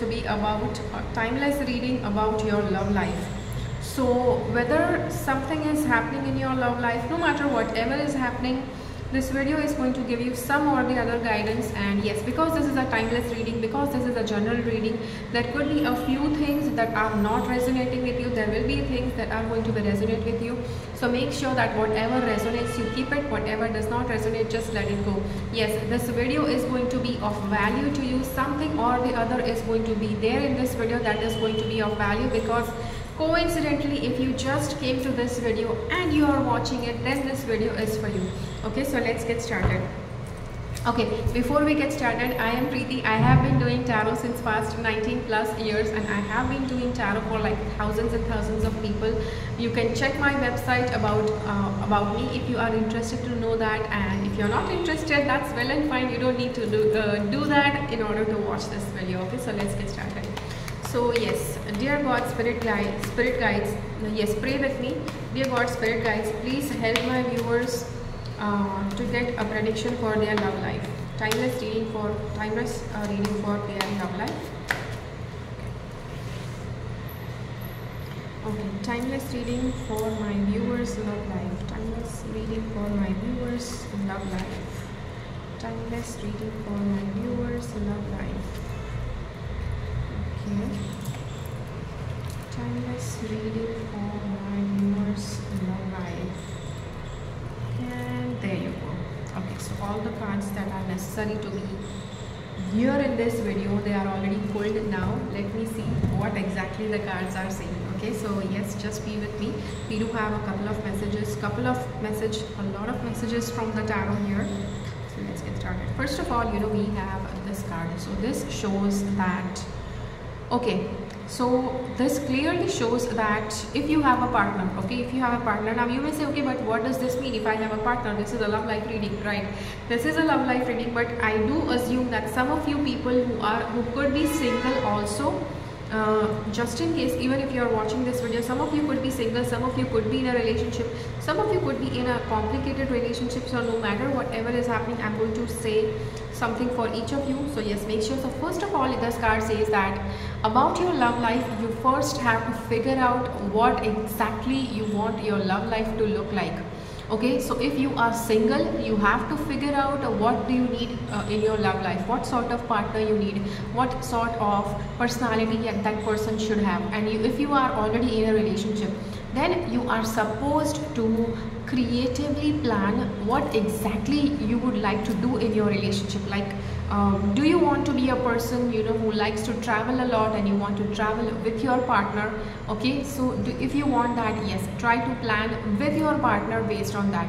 to be about timeless reading about your love life. So whether something is happening in your love life, no matter whatever is happening, this video is going to give you some or the other guidance. And yes, because this is a timeless reading, because this is a general reading, there could be a few things that are not resonating with you. There will be things that are going to be resonate with you. So make sure that whatever resonates, you keep it. Whatever does not resonate, just let it go. Yes, this video is going to be of value to you. Something or the other is going to be there in this video that is going to be of value, because coincidentally, if you just came to this video and you are watching it, then this video is for you. Okay, so let's get started. Okay, before we get started, I am Preeti. I have been doing tarot since past 19 plus years, and I have been doing tarot for like thousands and thousands of people. You can check my website about me if you are interested to know that, and if you're not interested, that's well and fine. You don't need to do that in order to watch this video. Okay, so let's get started. So yes, dear God, spirit guides, yes, pray with me. Dear God, spirit guides, please help my viewers to get a prediction for their love life. Timeless reading for their love life. Okay, timeless reading for my viewers' love life. Timeless reading for my viewers' love life. Timeless reading for my viewers' love life. Okay. Timeless reading for my viewers' love life. And there you go. Okay, so all the cards that are necessary to be here in this video, they are already pulled now. Let me see what exactly the cards are saying. Okay, so yes, just be with me. We do have a couple of messages, a lot of messages from the tarot here. So let's get started. First of all, we have this card. So this shows that, okay, so this clearly shows that if you have a partner, okay, if you have a partner, now you may say, okay, but what does this mean? If I have a partner, this is a love life reading, right? This is a love life reading, but I do assume that some of you people who could be single also, just in case, even if you are watching this video, some of you could be single, some of you could be in a relationship, some of you could be in a complicated relationship. So no matter whatever is happening, I'm going to say something for each of you. So yes, make sure. So first of all, this card says that about your love life, you first have to figure out what exactly you want your love life to look like. Okay, so if you are single, you have to figure out what do you need in your love life, what sort of partner you need, what sort of personality that person should have. And if you are already in a relationship, then you are supposed to creatively plan what exactly you would like to do in your relationship. Like, do you want to be a person who likes to travel a lot, and you want to travel with your partner? Okay, so if you want that, yes, try to plan with your partner based on that.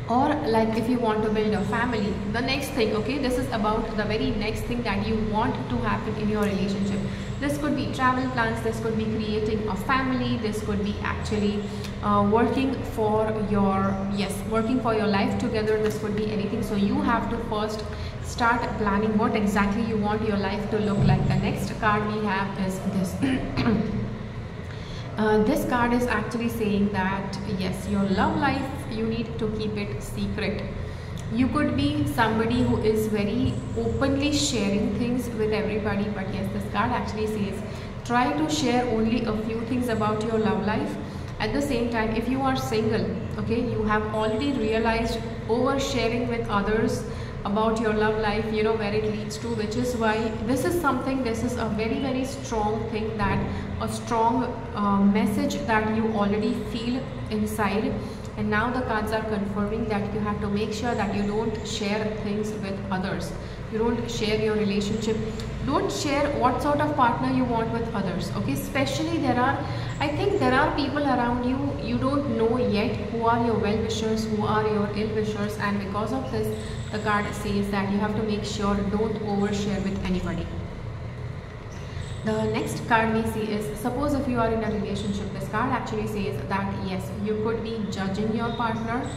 Or like if you want to build a family, the next thing, okay, this is about the very next thing that you want to happen in your relationship. This could be travel plans, this could be creating a family, this could be actually working for your life together. This could be anything. So you have to first start planning what exactly you want your life to look like. The next card we have is this. This card is actually saying that yes, your love life, you need to keep it secret. You could be somebody who is very openly sharing things with everybody, but yes, this card actually says try to share only a few things about your love life. At the same time, if you are single, okay, you have already realized oversharing with others about your love life, where it leads to, which is why this is a very, very strong thing, that a strong message that you already feel inside. And now the cards are confirming that you have to make sure that you don't share things with others. You don't share your relationship. Don't share what sort of partner you want with others. Okay, especially I think there are people around you don't know yet who are your well-wishers, who are your ill-wishers, and because of this, the card says that you have to make sure don't overshare with anybody. The next card we see is, suppose if you are in a relationship, this card actually says that yes, you could be judging your partner,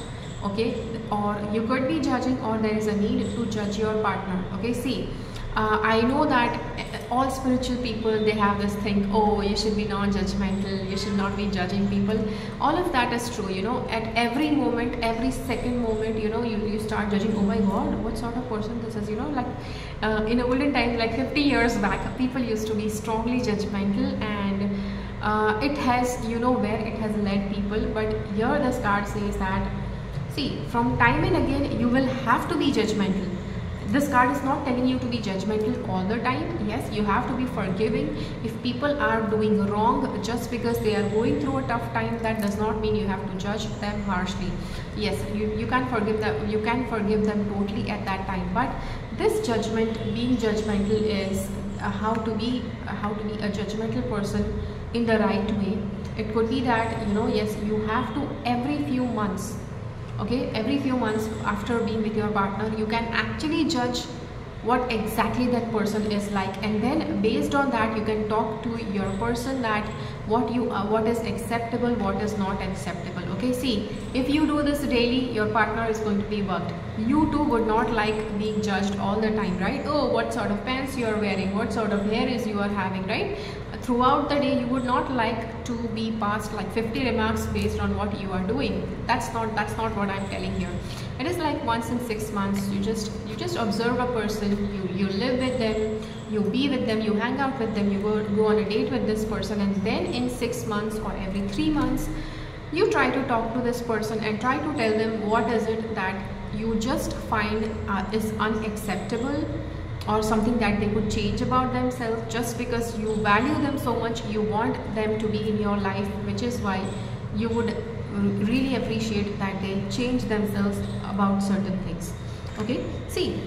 okay, or you could be judging, or there is a need to judge your partner. Okay, see, I know that all spiritual people, they have this thing, oh, you should be non-judgmental, you should not be judging people. All of that is true, you know. At every moment, every second moment, you know, you start judging, oh my god, what sort of person this is, you know. Like in olden times, like 50 years back, people used to be strongly judgmental, and it has, you know, where it has led people. But here this card says that, see, from time and again you will have to be judgmental. This card is not telling you to be judgmental all the time. Yes, you have to be forgiving. If people are doing wrong just because they are going through a tough time, that does not mean you have to judge them harshly. Yes, you can forgive them, you can forgive them totally at that time. But this judgment, being judgmental, is how to be a judgmental person in the right way. It could be that, you know, yes, you have to every few months, okay, every few months after being with your partner, you can actually judge what exactly that person is like, and then based on that you can talk to your person that what is acceptable, what is not acceptable. Okay, see, if you do this daily, your partner is going to be bugged. You too would not like being judged all the time, right? Oh, what sort of pants you are wearing, what sort of hair is you are having, right? Throughout the day you would not like to be passed like 50 remarks based on what you are doing. That's not what I'm telling here. It is like once in 6 months, you just observe a person, you live with them, you be with them, you hang out with them, you go on a date with this person, and then in 6 months or every 3 months you try to talk to this person and try to tell them what is it that you just find is unacceptable, or something that they could change about themselves. Just because you value them so much, you want them to be in your life, which is why you would really appreciate that they change themselves about certain things. Okay, see,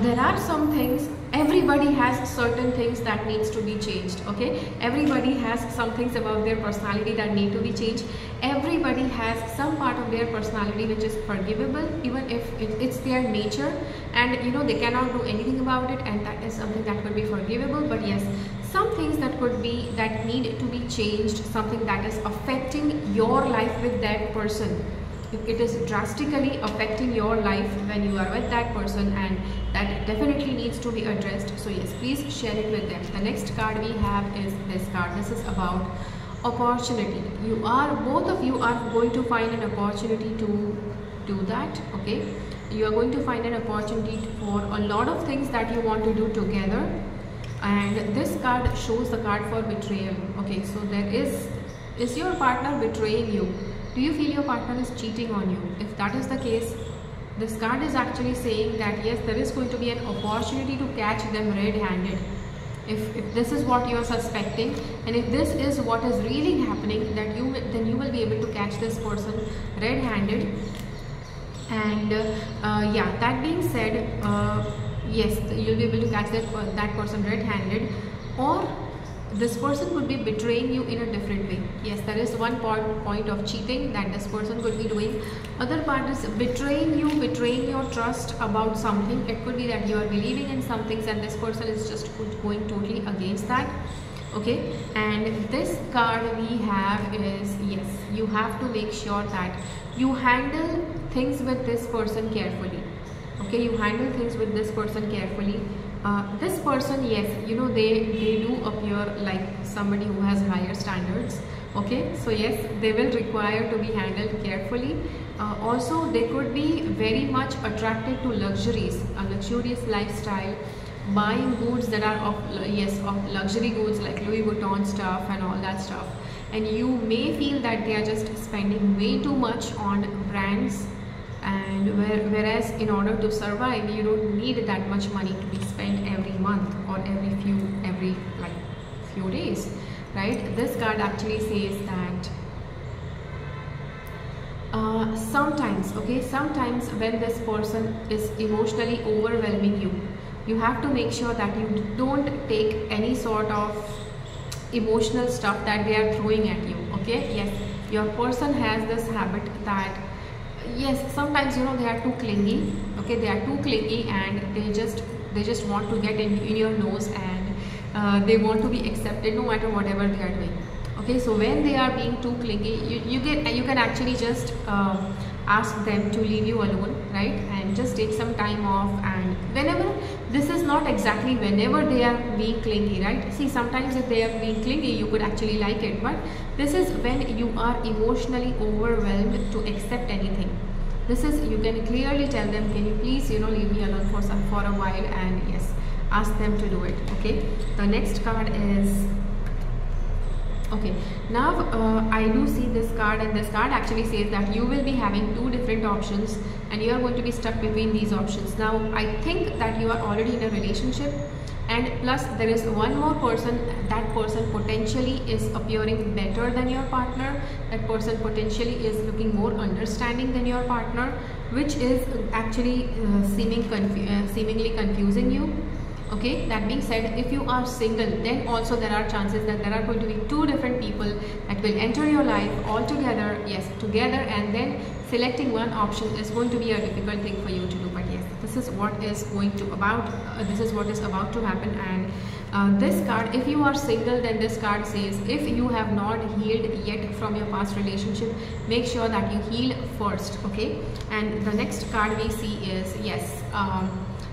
there are some things, everybody has certain things that needs to be changed. Okay, everybody has some things about their personality that need to be changed. Everybody has some part of their personality which is forgivable, even if it's their nature, and you know, they cannot do anything about it, and that is something that could be forgivable. But yes, some things that need to be changed, something that is affecting your life with that person, if it is drastically affecting your life when you are with that person, and that definitely needs to be addressed. So yes, please share it with them. The next card we have is this card. This is about opportunity. Both of you are going to find an opportunity to do that. Okay, you are going to find an opportunity for a lot of things that you want to do together, and this card shows the card for betrayal. Okay, so there is your partner betraying you? Do you feel your partner is cheating on you? If that is the case, this card is actually saying that yes, there is going to be an opportunity to catch them red-handed. If this is what you are suspecting, and if this is what is really happening, then you will be able to catch this person red-handed. And yeah, that being said, yes, you'll be able to catch that person red-handed, or this person could be betraying you in a different way. Yes, there is one point of cheating that this person could be doing. Other part is betraying you, betraying your trust about something. It could be that you are believing in some things and this person is just going totally against that. Okay, and this card we have is, yes, you have to make sure that you handle things with this person carefully. Okay, you handle things with this person carefully. This person, yes, you know, they do appear like somebody who has higher standards. Okay, so yes, they will require to be handled carefully. Also, they could be very much attracted to luxuries, a luxurious lifestyle, buying goods that are of luxury goods like Louis Vuitton stuff and all that stuff. And you may feel that they are just spending way too much on brands, and whereas in order to survive, you don't need that much money to be spent every month or every few days, right? This card actually says that sometimes when this person is emotionally overwhelming you, you have to make sure that you don't take any sort of emotional stuff that they are throwing at you. Okay, yes, your person has this habit that, yes, sometimes, you know, they are too clingy. Okay, they are too clingy, and they just want to get in your nose, and they want to be accepted no matter whatever they are doing. Okay, so when they are being too clingy, you can actually just ask them to leave you alone, right? And just take some time off and whenever, this is not exactly whenever they are being clingy, right? See, sometimes if they are being clingy, you could actually like it, but this is when you are emotionally overwhelmed to accept anything. This is, you can clearly tell them, can you please, you know, leave me alone for a while, and yes, ask them to do it. Okay, the next card is, okay, now I do see this card, and this card actually says that you will be having two different options and you are going to be stuck between these options. Now I think that you are already in a relationship, and plus there is one more person. That person potentially is appearing better than your partner. That person potentially is looking more understanding than your partner, which is actually seemingly confusing you. Okay, that being said, if you are single, then also there are chances that there are going to be two different people that will enter your life all together, yes, together, and then selecting one option is going to be a difficult thing for you to do. But yes, this is what is this is what is about to happen. And this card, if you are single, then this card says, if you have not healed yet from your past relationship, make sure that you heal first. Okay, and the next card we see is, yes,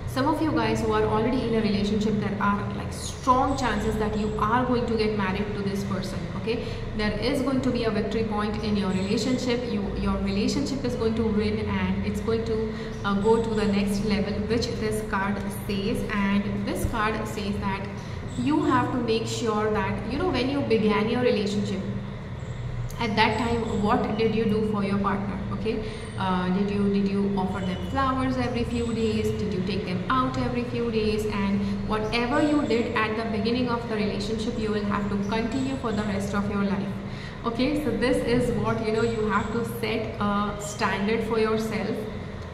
some of you guys who are already in a relationship, there are like strong chances that you are going to get married to this person. Okay, there is going to be a victory point in your relationship. Your relationship is going to win, and it's going to go to the next level, which this card says. And this card says that you have to make sure that, you know, when you began your relationship, at that time, what did you do for your partner? Okay, did you offer them flowers every few days? Did you take them out every few days? And whatever you did at the beginning of the relationship, you will have to continue for the rest of your life. Okay, so this is what, you know, you have to set a standard for yourself.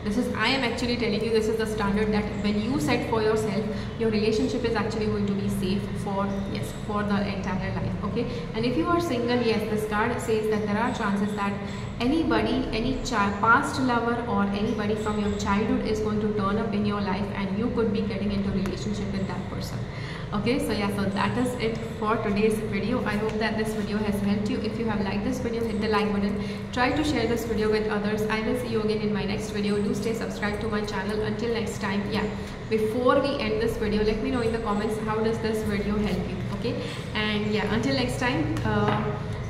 This is, I am actually telling you, this is the standard that when you set for yourself, your relationship is actually going to be safe for, yes, for the entire life. Okay, and if you are single, yes, this card says that there are chances that anybody, any past lover or anybody from your childhood is going to turn up in your life, and you could be getting into a relationship with that person. Okay, so yeah, so that is it for today's video. I hope that this video has helped you. If you have liked this video, hit the like button. Try to share this video with others. I will see you again in my next video. Do stay subscribed to my channel. Until next time, yeah, before we end this video, let me know in the comments how does this video help you. Okay, and yeah, until next time,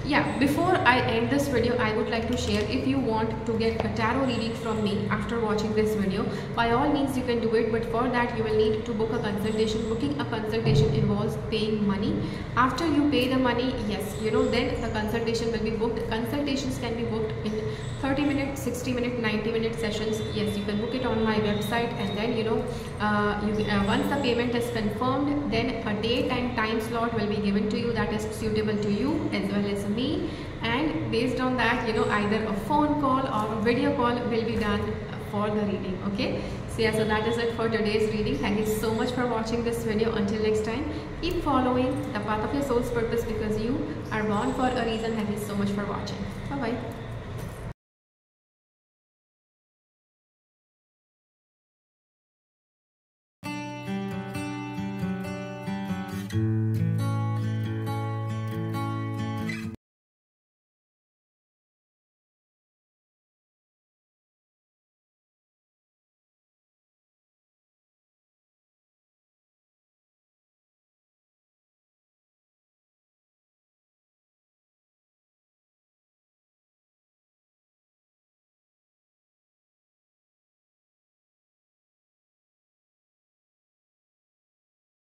yeah, before I end this video, I would like to share, if you want to get a tarot reading from me after watching this video, by all means you can do it, but for that you will need to book a consultation. Booking a consultation involves paying money. After you pay the money, yes, you know, then the consultation will be booked. Consultations can be booked in 30-minute, 60-minute, 90-minute sessions. Yes, you can book it on my website, and then, you know, once the payment is confirmed, then a date and time slot will be given to you that is suitable to you as well as me, and based on that, you know, either a phone call or a video call will be done for the reading. Okay, so yeah, so that is it for today's reading. Thank you so much for watching this video. Until next time, keep following the path of your soul's purpose, because you are born for a reason. Thank you so much for watching. Bye bye.